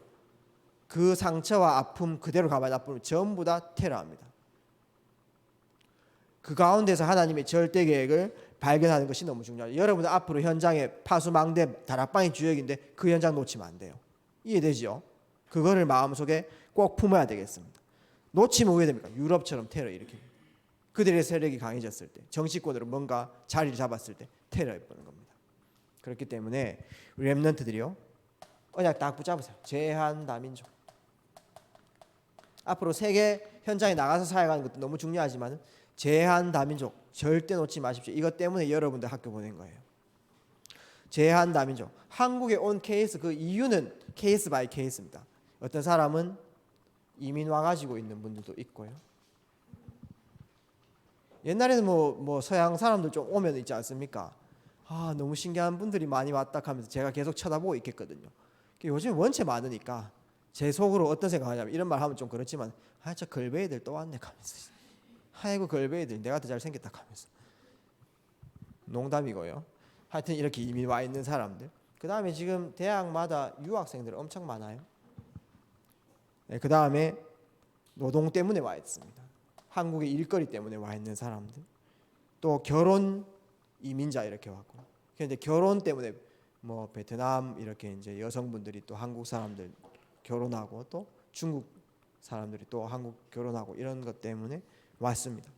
그 상처와 아픔 그대로 가만히 놔두면 전부 다 테러합니다. 그 가운데서 하나님의 절대 계획을 발견하는 것이 너무 중요하죠. 여러분 앞으로 현장에 파수망대 다락방이 주역인데 그 현장 놓치면 안 돼요. 이해되죠? 그거를 마음속에 꼭 품어야 되겠습니다. 놓치면 왜 됩니까? 유럽처럼 테러 일으키고 그들의 세력이 강해졌을 때, 정치권으로 뭔가 자리를 잡았을 때 테러해버리는 겁니다. 그렇기 때문에 우리 렘넌트들이요, 언약 딱 붙잡으세요. 제한다민족. 앞으로 세계 현장에 나가서 사역하는 것도 너무 중요하지만 제한다민족 절대 놓지 마십시오. 이것 때문에 여러분들 학교 보낸 거예요. 제한다민족. 한국에 온 케이스, 그 이유는 케이스 바이 케이스입니다. 어떤 사람은 이민 와가지고 있는 분들도 있고요. 옛날에는 뭐 서양 사람들 좀 오면 있지 않습니까? 너무 신기한 분들이 많이 왔다 하면서 제가 계속 쳐다보고 있겠거든요. 요즘 원체 많으니까 제 속으로 어떤 생각하냐면, 이런 말 하면 좀 그렇지만 저 걸베이들 또 왔네 하면서, 아이고 걸베이들 내가 더 잘생겼다 하면서, 농담이고요. 하여튼 이렇게 이미 와 있는 사람들. 그 다음에 지금 대학마다 유학생들 엄청 많아요. 그 다음에 노동 때문에 와 있습니다. 한국의 일거리 때문에 와 있는 사람들. 또 결혼 이민자 이렇게 왔고. 그런데 결혼 때문에 뭐 베트남 이렇게 이제 여성분들이 또 한국 사람들 결혼하고, 또 중국 사람들이 또 한국 결혼하고, 이런 것 때문에 왔습니다.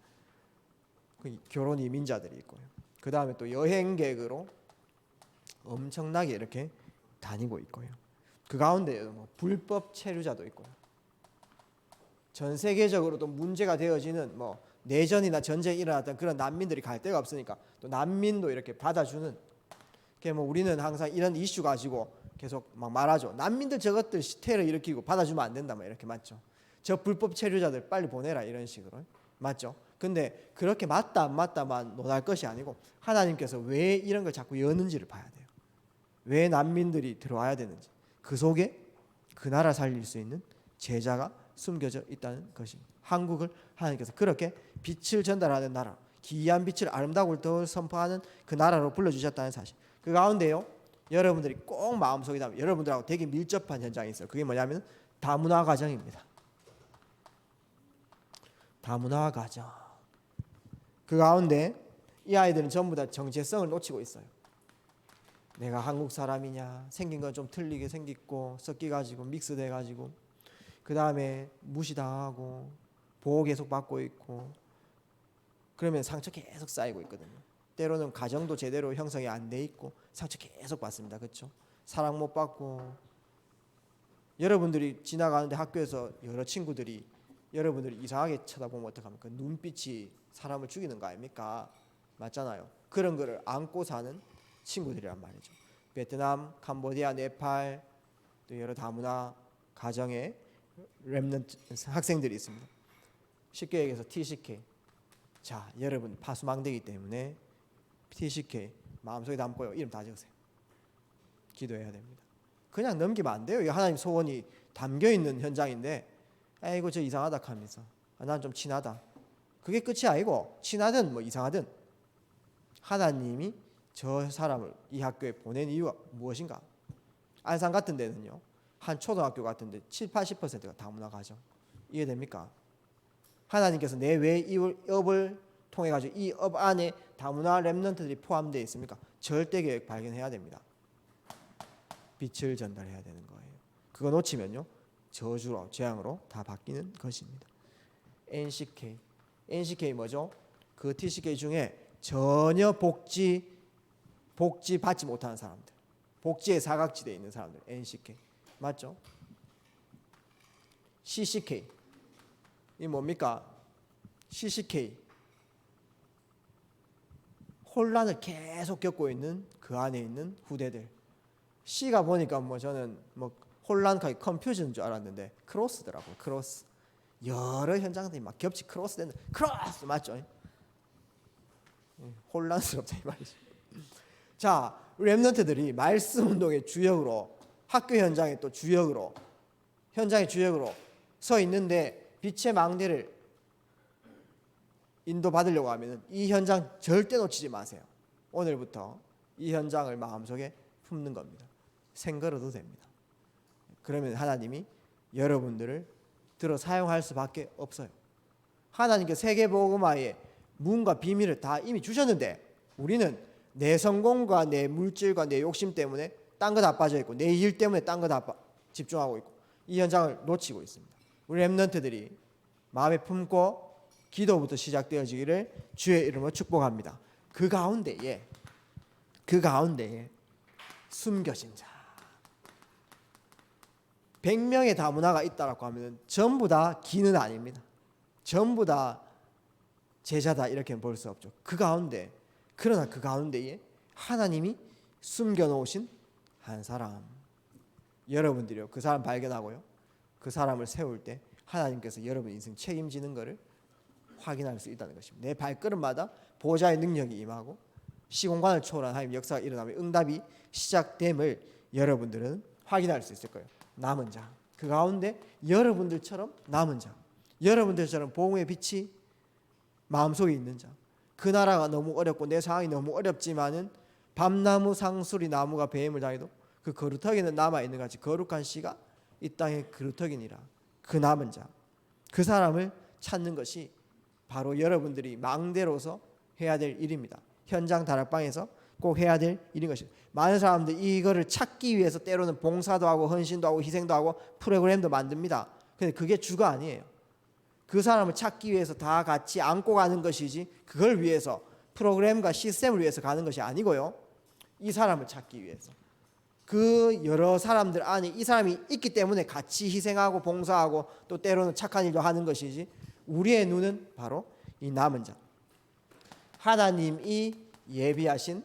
그 결혼 이민자들이 있고요. 그 다음에 또 여행객으로 엄청나게 이렇게 다니고 있고요. 그 가운데 뭐 불법 체류자도 있고요. 전 세계적으로도 문제가 되어지는 뭐 내전이나 전쟁이 일어났던 그런 난민들이 갈 데가 없으니까 또 난민도 이렇게 받아주는. 뭐 우리는 항상 이런 이슈 가지고 계속 막 말하죠. 난민들 저것들 테러 일으키고 받아주면 안 된다, 막 이렇게 맞죠. 저 불법 체류자들 빨리 보내라, 이런 식으로. 맞죠? 근데 그렇게 맞다 안 맞다만 논할 것이 아니고 하나님께서 왜 이런 걸 자꾸 여는지를 봐야 돼요. 왜 난민들이 들어와야 되는지, 그 속에 그 나라 살릴 수 있는 제자가 숨겨져 있다는 것입니다. 한국을 하나님께서 그렇게 빛을 전달하는 나라, 기이한 빛을 아름다움을 더 선포하는 그 나라로 불러주셨다는 사실. 그 가운데요, 여러분들이 꼭 마음속에 담아 여러분들하고 되게 밀접한 현장이 있어요. 그게 뭐냐면 다문화 가정입니다. 다문화 가정. 그 가운데 이 아이들은 전부 다 정체성을 놓치고 있어요. 내가 한국 사람이냐, 생긴 건 좀 틀리게 생겼고 섞여가지고 믹스돼가지고 그 다음에 무시당하고 보호 계속 받고 있고 그러면 상처 계속 쌓이고 있거든요. 때로는 가정도 제대로 형성이 안 돼 있고 상처 계속 받습니다. 그렇죠? 사랑 못 받고 여러분들이 지나가는데 학교에서 여러 친구들이 여러분들이 이상하게 쳐다보면 어떡합니까? 눈빛이 사람을 죽이는 거 아닙니까? 맞잖아요. 그런 거를 안고 사는 친구들이란 말이죠. 베트남, 캄보디아, 네팔 또 여러 다문화 가정에 렘넌트 학생들이 있습니다. 쉽게 얘기해서 TCK. 자, 여러분 파수망대기 때문에 TCK 마음속에 담고요. 이름 다 적으세요. 기도해야 됩니다. 그냥 넘기면 안 돼요. 이 하나님 소원이 담겨 있는 현장인데, 아이고 저 이상하다 하면서 난 좀 친하다. 그게 끝이 아니고 친하든 뭐 이상하든 하나님이 저 사람을 이 학교에 보낸 이유가 무엇인가? 안산 같은 데는요, 한 초등학교 같은데 70-80%가 다문화 가정. 이해됩니까? 하나님께서 내 왜 이 업을 통해 가지고 이 업 안에 다문화 렘넌트들이 포함되어 있습니까? 절대 계획 발견해야 됩니다. 빛을 전달해야 되는 거예요. 그거 놓치면요, 저주로 재앙으로 다 바뀌는 것입니다. NCK 뭐죠? 그 TCK 중에 전혀 복지 받지 못하는 사람들, 복지의 사각지대에 있는 사람들, NCK 맞죠? CCK 이 뭡니까? CCK 혼란을 계속 겪고 있는 그 안에 있는 후대들. C가 보니까 뭐 저는 뭐 혼란하게 컨퓨전인 줄 알았는데 크로스더라고요. 크로스. 여러 현장들이 막 겹치 크로스 되는 크로스 맞죠? 혼란스럽다 이 말이죠. 자, 렘넌트들이 말씀 운동의 주역으로 학교 현장의 또 주역으로 현장의 주역으로 서 있는데 빛의 망대를 인도받으려고 하면 이 현장 절대 놓치지 마세요. 오늘부터 이 현장을 마음속에 품는 겁니다. 생걸어도 됩니다. 그러면 하나님이 여러분들을 들어 사용할 수밖에 없어요. 하나님께 세계복음화의 문과 비밀을 다 이미 주셨는데 우리는 내 성공과 내 물질과 내 욕심 때문에 딴 거 다 빠져 있고 내 일 때문에 딴 거 다 집중하고 있고 이 현장을 놓치고 있습니다. 우리 렘넌트들이 마음에 품고 기도부터 시작되어지기를 주의 이름으로 축복합니다. 그 가운데에 숨겨진 자 100명의 다문화가 있다라고 하면 전부 다 기는 아닙니다. 전부 다 제자다 이렇게 볼 수 없죠. 그러나 그 가운데에 하나님이 숨겨놓으신 한 사람, 여러분들이요 그 사람 발견하고요 그 사람을 세울 때 하나님께서 여러분 인생 책임지는 것을 확인할 수 있다는 것입니다. 내 발걸음마다 보호자의 능력이 임하고 시공간을 초월한 하나님의 역사가 일어나면 응답이 시작됨을 여러분들은 확인할 수 있을 거예요. 남은 자, 그 가운데 여러분들처럼 남은 자, 여러분들처럼 복음의 빛이 마음속에 있는 자, 그 나라가 너무 어렵고 내 상황이 너무 어렵지만은 밤나무 상수리 나무가 배임을 당해도 그 거루터기는 남아있는 같이 거룩한 씨가 이 땅에 그루터기니라. 그 남은 자, 그 사람을 찾는 것이 바로 여러분들이 망대로서 해야 될 일입니다. 현장 다락방에서 꼭 해야 될 일인 것입니다. 많은 사람들이 이거를 찾기 위해서 때로는 봉사도 하고 헌신도 하고 희생도 하고 프로그램도 만듭니다. 근데 그게 주가 아니에요. 그 사람을 찾기 위해서 다 같이 안고 가는 것이지 그걸 위해서 프로그램과 시스템을 위해서 가는 것이 아니고요. 이 사람을 찾기 위해서 그 여러 사람들 안에 이 사람이 있기 때문에 같이 희생하고 봉사하고 또 때로는 착한 일도 하는 것이지 우리의 눈은 바로 이 남은 자 하나님이 예비하신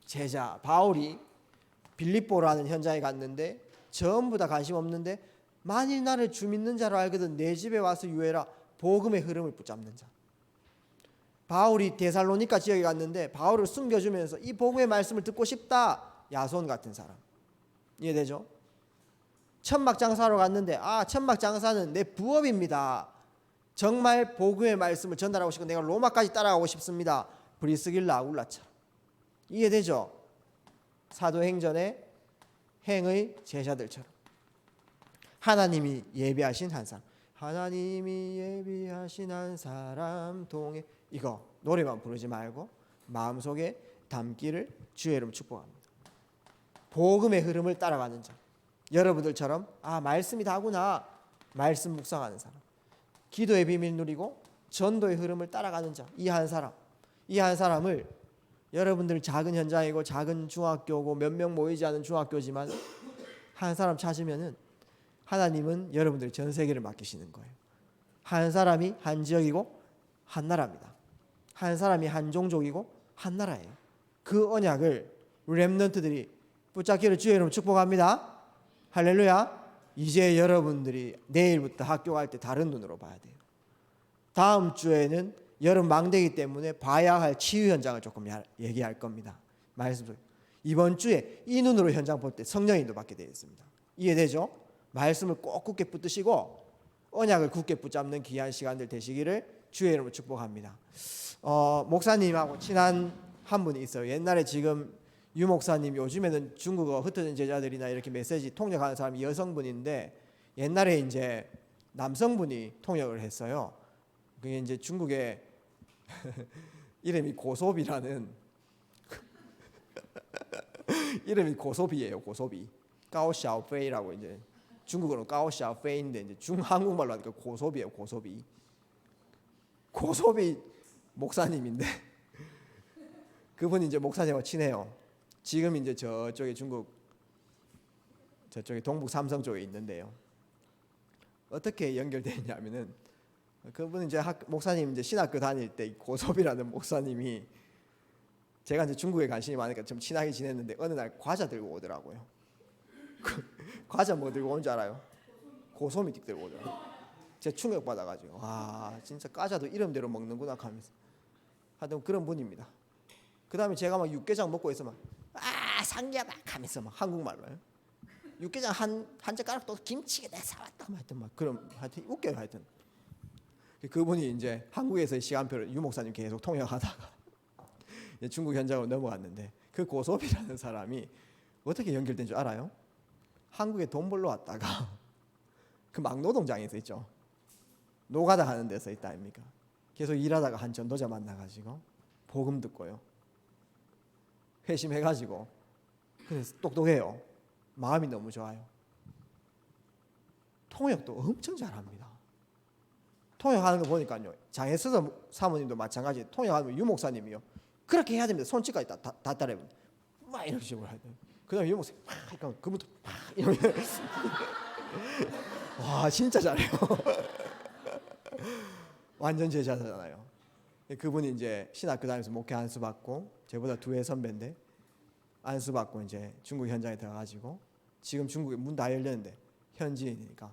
제자 바울이 빌립보라는 현장에 갔는데 전부 다 관심 없는데 만일 나를 주 믿는 자로 알거든 내 집에 와서 유해라 복음의 흐름을 붙잡는 자. 바울이 데살로니가 지역에 갔는데 바울을 숨겨주면서 이 복음의 말씀을 듣고 싶다. 야손 같은 사람. 이해되죠? 천막 장사로 갔는데 천막 장사는 내 부업입니다. 정말 복음의 말씀을 전달하고 싶고 내가 로마까지 따라가고 싶습니다. 브리스길라 아굴라처럼. 이해되죠? 사도행전의 행의 제자들처럼. 하나님이 예비하신 한 사람. 하나님이 예비하신 한 사람 동해. 이거 노래만 부르지 말고 마음속에 담기를 주의 이름 축복합니다. 복음의 흐름을 따라가는 자. 여러분들처럼 말씀이 다구나. 말씀 묵상하는 사람. 기도의 비밀 누리고 전도의 흐름을 따라가는 자. 이 한 사람. 이 한 사람을 여러분들 작은 현장이고 작은 중학교고 몇 명 모이지 않은 중학교지만 한 사람 찾으면은 하나님은 여러분들 전 세계를 맡기시는 거예요. 한 사람이 한 지역이고 한 나라입니다. 한 사람이 한 종족이고 한 나라예요. 그 언약을 렘넌트들이 붙잡기를 주의 이름으로 축복합니다. 할렐루야. 이제 여러분들이 내일부터 학교 갈 때 다른 눈으로 봐야 돼요. 다음 주에는 여름 망대기 때문에 봐야 할 치유 현장을 조금 얘기할 겁니다. 말씀 속에. 이번 주에 이 눈으로 현장 볼 때 성령님도 받게 되어 있습니다. 이해되죠? 말씀을 꼭 굳게 붙드시고 언약을 굳게 붙잡는 귀한 시간들 되시기를 주의 이름으로 축복합니다. 목사님하고 친한 한 분이 있어요. 옛날에 지금 유 목사님 요즘에는 중국어 흩어진 제자들이나 이렇게 메시지 통역하는 사람이 여성분인데 옛날에 이제 남성분이 통역을 했어요. 그게 이제 중국에 이름이 고소비라는 이름이 고소비예요. 고소비. 까오샤오페이라고 이제 중국어로 까오샤오페이인데 이제 중한국말로 하니까 고소비예요. 고소비. 고소비 목사님인데 그분이 이제 목사님하고 친해요. 지금 이제 저쪽에 중국 저쪽에 동북 삼성 쪽에 있는데요. 어떻게 연결되어 있냐면은 그분은 이제 목사님 이제 신학교 다닐 때 고섭이라는 목사님이 제가 이제 중국에 관심이 많으니까 좀 친하게 지냈는데 어느 날 과자 들고 오더라고요. 과자 뭐 들고 온 줄 알아요? 고소미틱 들고 오더라고요. 제가 충격 받아가지고 와 진짜 과자도 이름대로 먹는구나 하면서 하여튼 그런 분입니다. 그 다음에 제가 막 육개장 먹고 있으면 상자다 하면서 막 한국말로요. 육개장 한 젓가락 또 김치게 내가 사왔다 하여튼 막 그럼 하여튼 웃겨요. 하여튼 그분이 이제 한국에서의 시간표를 유 목사님 계속 통역하다가 중국 현장으로 넘어갔는데 그 고섭이라는 사람이 어떻게 연결된 줄 알아요? 한국에 돈 벌러 왔다가 그 막노동장에서 있죠. 노가다 하는 데서 있다 아닙니까? 계속 일하다가 한 전도자 만나가지고 복음 듣고요. 회심해가지고 그래서 똑똑해요. 마음이 너무 좋아요. 통역도 엄청 잘합니다. 통역하는 거 보니까요. 장혜수서 사모님도 마찬가지. 통역하면 유 목사님이요. 그렇게 해야 됩니다. 손짓까지 다 따라해요. 막 이런 식으로 해야 돼요. 그다음에 유 목사님 막 그러니까 그분도 막 이러면 와 진짜 잘해요. 완전 제자잖아요. 그분이 이제 신학교 다니면서 목회 안수 받고 저보다 2회 선배인데 안수 받고 이제 중국 현장에 들어가지고 지금 중국에 문 다 열렸는데 현지인이니까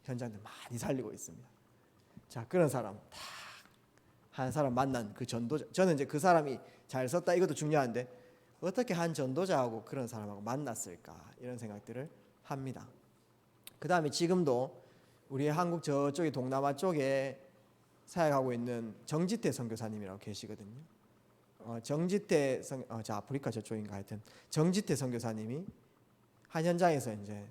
현장들 많이 살리고 있습니다. 자 그런 사람 한 사람 만난 그 전도자 저는 이제 그 사람이 잘 썼다 이것도 중요한데 어떻게 한 전도자하고 그런 사람하고 만났을까 이런 생각들을 합니다. 그 다음에 지금도 우리 한국 저쪽에 동남아 쪽에 사역하고 있는 정지태 선교사님이라고 계시거든요. 정지태 저 아프리카 저쪽인가 하여튼 정지태 선교사님이 한 현장에서 이제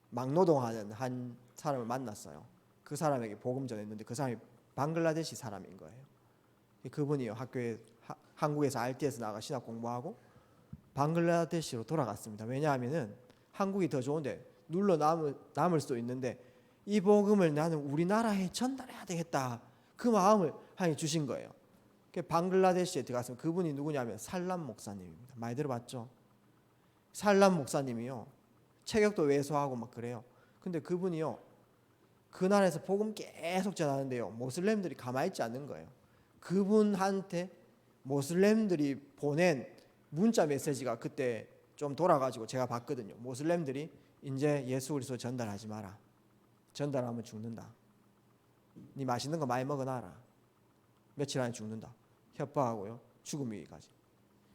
막노동하는 한 사람을 만났어요. 그 사람에게 복음 전했는데 그 사람이 방글라데시 사람인 거예요. 그분이요 학교에 한국에서 RT에서 나가 신학 공부하고 방글라데시로 돌아갔습니다. 왜냐하면은 한국이 더 좋은데 눌러 남을 수도 있는데 이 복음을 나는 우리나라에 전달해야 되겠다. 그 마음을 하나님 주신 거예요. 방글라데시에 들어갔으면 그분이 누구냐면 살람 목사님입니다. 많이 들어봤죠? 살람 목사님이요. 체격도 왜소하고 막 그래요. 근데 그분이요. 그 나라에서 복음 계속 전하는데요. 모슬렘들이 가만히 있지 않는 거예요. 그분한테 모슬렘들이 보낸 문자 메시지가 그때 좀 돌아가지고 제가 봤거든요. 모슬렘들이 이제 예수 그리스도 전달하지 마라. 전달하면 죽는다. 네 맛있는 거 많이 먹어놔라. 며칠 안에 죽는다. 협박하고요. 죽음 위기까지.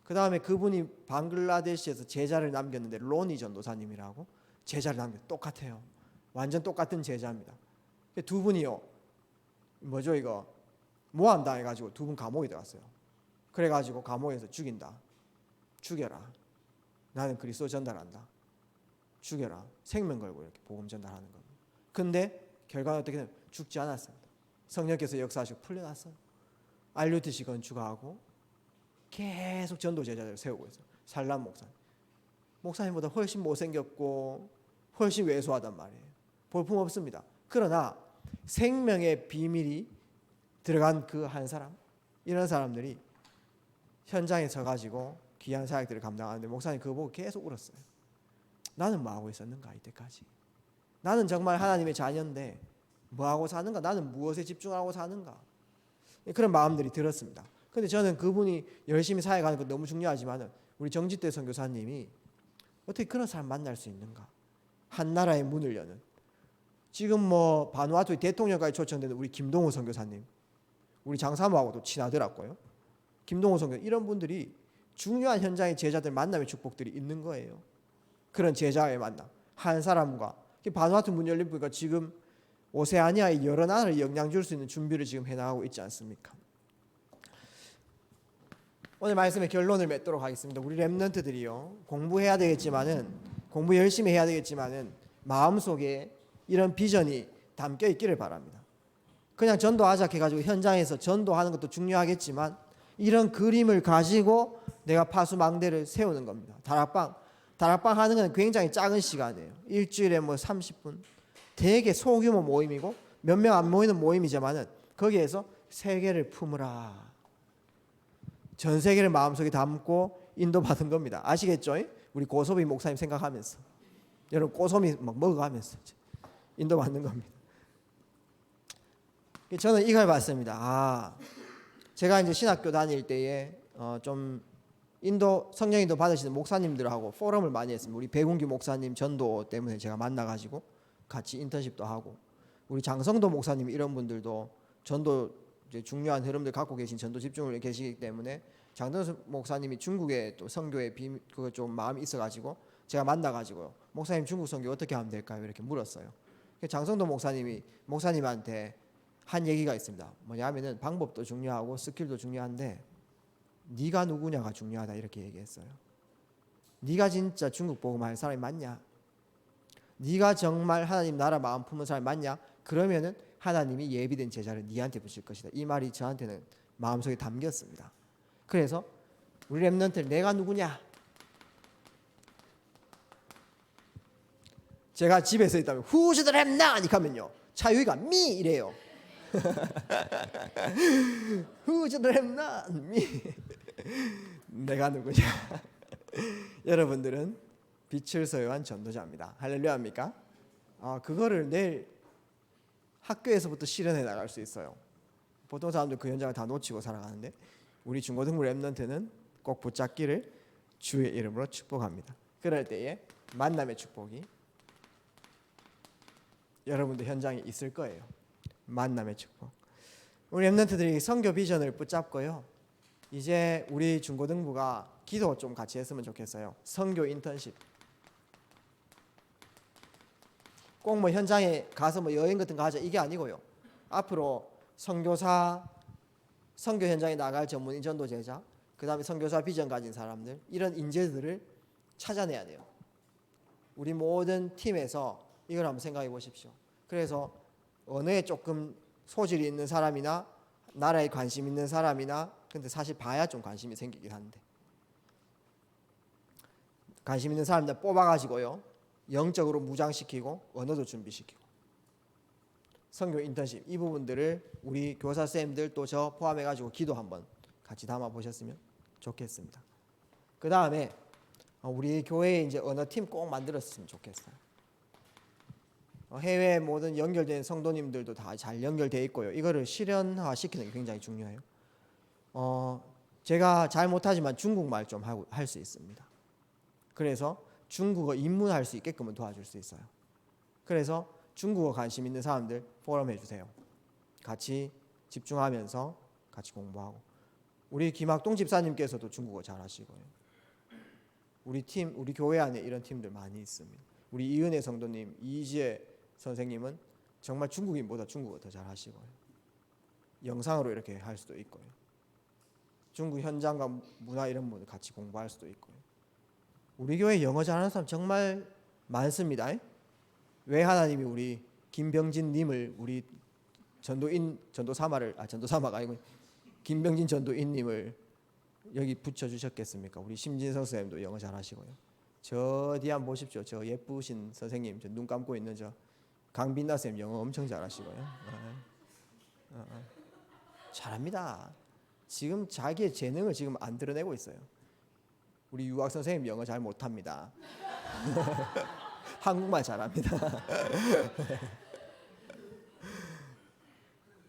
그 다음에 그분이 방글라데시에서 제자를 남겼는데 로니 전도사님이라고 제자를 똑같아요. 완전 똑같은 제자입니다. 두 분이요. 뭐죠 이거? 모함당해가지고 두 분 감옥에 들어갔어요. 그래가지고 감옥에서 죽인다. 죽여라. 나는 그리스도 전달한다. 죽여라. 생명 걸고 이렇게 복음 전달하는 겁니다. 근데 결과는 어떻게 되면 죽지 않았습니다. 성령께서 역사하시고 풀려났어요. 알류티시 건축하고 계속 전도 제자들을 세우고 있어요. 살람 목사님. 목사님보다 훨씬 못생겼고 훨씬 왜소하단 말이에요. 볼품 없습니다. 그러나 생명의 비밀이 들어간 그 한 사람, 이런 사람들이 현장에 서가지고 귀한 사역들을 감당하는데 목사님 그거 보고 계속 울었어요. 나는 뭐하고 있었는가 이때까지. 나는 정말 하나님의 자녀인데 뭐하고 사는가. 나는 무엇에 집중하고 사는가. 그런 마음들이 들었습니다. 그런데 저는 그분이 열심히 사역하는 거 너무 중요하지만 우리 정지태 선교사님이 어떻게 그런 사람 만날 수 있는가. 한 나라의 문을 여는. 지금 뭐 바누아투의 대통령까지 초청되는 우리 김동호 선교사님, 우리 장사모하고도 친하더라고요. 김동호 선교 이런 분들이 중요한 현장의 제자들 만남의 축복들이 있는 거예요. 그런 제자의 만남. 한 사람과 바누아투 문 열린 보니까 지금 오세아니아의 여러 나라를 영향 줄 수 있는 준비를 지금 해나가고 있지 않습니까? 오늘 말씀의 결론을 맺도록 하겠습니다. 우리 렘넌트들이요. 공부해야 되겠지만은 공부 열심히 해야 되겠지만은 마음속에 이런 비전이 담겨 있기를 바랍니다. 그냥 전도하자 해가지고 현장에서 전도하는 것도 중요하겠지만 이런 그림을 가지고 내가 파수망대를 세우는 겁니다. 다락방 하는 건 굉장히 작은 시간이에요. 일주일에 뭐 30분. 되게 소규모 모임이고 몇 명 안 모이는 모임이지만은 거기에서 세계를 품으라. 전 세계를 마음속에 담고 인도받은 겁니다. 아시겠죠? 우리 고소비 목사님 생각하면서 여러분 고소미 막 먹어가면서 인도받는 겁니다. 저는 이걸 봤습니다. 제가 이제 신학교 다닐 때에 좀 인도 성령 인도 받으시는 목사님들하고 포럼을 많이 했습니다. 우리 백운규 목사님 전도 때문에 제가 만나가지고 같이 인턴십도 하고 우리 장성도 목사님 이런 분들도 전도 이제 중요한 흐름들 갖고 계신 전도 집중을 계시기 때문에 장성도 목사님이 중국에 또 선교에 그거 좀 마음이 있어가지고 제가 만나가지고요. 목사님 중국 선교 어떻게 하면 될까요? 이렇게 물었어요. 장성도 목사님이 목사님한테 한 얘기가 있습니다. 뭐냐면은 방법도 중요하고 스킬도 중요한데 네가 누구냐가 중요하다 이렇게 얘기했어요. 네가 진짜 중국 복음할 사람이 맞냐? 네가 정말 하나님 나라 마음 품은 사람이 맞냐? 그러면은 하나님이 예비된 제자를 네한테 부실 것이다. 이 말이 저한테는 마음속에 담겼습니다. 그래서 우리 렘넌트들 내가 누구냐? 제가 집에서 있다면 Who's the remnant? 하면요 차유이가 me 이래요. Who's the remnant? me. 내가 누구냐? 여러분들은 빛을 소유한 전도자입니다. 할렐루야입니까? 그거를 내일 학교에서부터 실현해 나갈 수 있어요. 보통 사람들 그 현장을 다 놓치고 살아가는데 우리 중고등부 렘넌트는 꼭 붙잡기를 주의 이름으로 축복합니다. 그럴 때에 만남의 축복이 여러분들 현장에 있을 거예요. 만남의 축복. 우리 렘넌트들이 선교 비전을 붙잡고요. 이제 우리 중고등부가 기도 좀 같이 했으면 좋겠어요. 선교 인턴십. 꼭 뭐 현장에 가서 뭐 여행 같은 거 하자 이게 아니고요. 앞으로 선교사, 선교 현장에 나갈 전문인 전도 제자, 그 다음에 선교사 비전 가진 사람들 이런 인재들을 찾아내야 돼요. 우리 모든 팀에서 이걸 한번 생각해 보십시오. 그래서 언어에 조금 소질이 있는 사람이나 나라에 관심 있는 사람이나 근데 사실 봐야 좀 관심이 생기긴 한데 관심 있는 사람들 뽑아가지고요. 영적으로 무장시키고 언어도 준비시키고 선교 인턴십 이 부분들을 우리 교사쌤들 또 저 포함해가지고 기도 한번 같이 담아보셨으면 좋겠습니다. 그 다음에 우리 교회에 이제 언어팀 꼭 만들었으면 좋겠어요. 해외 모든 연결된 성도님들도 다 잘 연결되어 있고요. 이거를 실현화시키는 게 굉장히 중요해요. 제가 잘 못하지만 중국말 좀 할 수 있습니다. 그래서 중국어 입문할 수 있게끔 도와줄 수 있어요. 그래서 중국어 관심 있는 사람들 포럼 해주세요. 같이 집중하면서 같이 공부하고, 우리 김학동 집사님께서도 중국어 잘하시고요. 우리 교회 안에 이런 팀들 많이 있습니다. 우리 이은혜 성도님, 이지혜 선생님은 정말 중국인보다 중국어 더 잘하시고요. 영상으로 이렇게 할 수도 있고요. 중국 현장과 문화 이런 분들 같이 공부할 수도 있고요. 우리 교회 영어 잘하는 사람 정말 많습니다. 왜 하나님이 우리 김병진 님을 우리 전도사마가 아니고 김병진 전도인님을 여기 붙여주셨겠습니까? 우리 심진성 선생님도 영어 잘하시고요. 저 뒤에 한번 보십시오. 저 예쁘신 선생님, 저 눈 감고 있는 저 강빈나 선생님 영어 엄청 잘하시고요. 잘합니다. 지금 자기의 재능을 지금 안 드러내고 있어요. 우리 유학 선생님 영어 잘 못합니다. 한국말 잘합니다.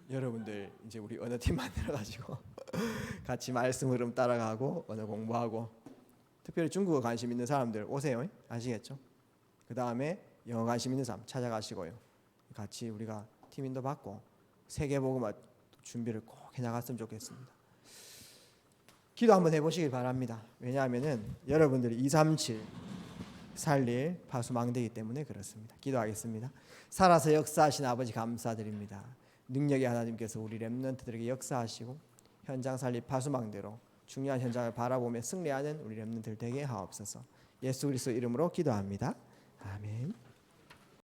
여러분들 이제 우리 언어팀 만들어가지고 같이 말씀 흐름 따라가고 언어 공부하고, 특별히 중국어 관심 있는 사람들 오세요. 아시겠죠? 그 다음에 영어 관심 있는 사람 찾아가시고요. 같이 우리가 팀인도 받고 세계복음화 준비를 꼭 해나갔으면 좋겠습니다. 기도 한번 해보시길 바랍니다. 왜냐하면은 여러분들이 237 살릴 파수망대이기 때문에 그렇습니다. 기도하겠습니다. 살아서 역사하신 아버지 감사드립니다. 능력의 하나님께서 우리 렘넌트들에게 역사하시고 현장 살릴 파수망대로 중요한 현장을 바라보며 승리하는 우리 렘넌트들 되게 하옵소서. 예수 그리스도 이름으로 기도합니다. 아멘.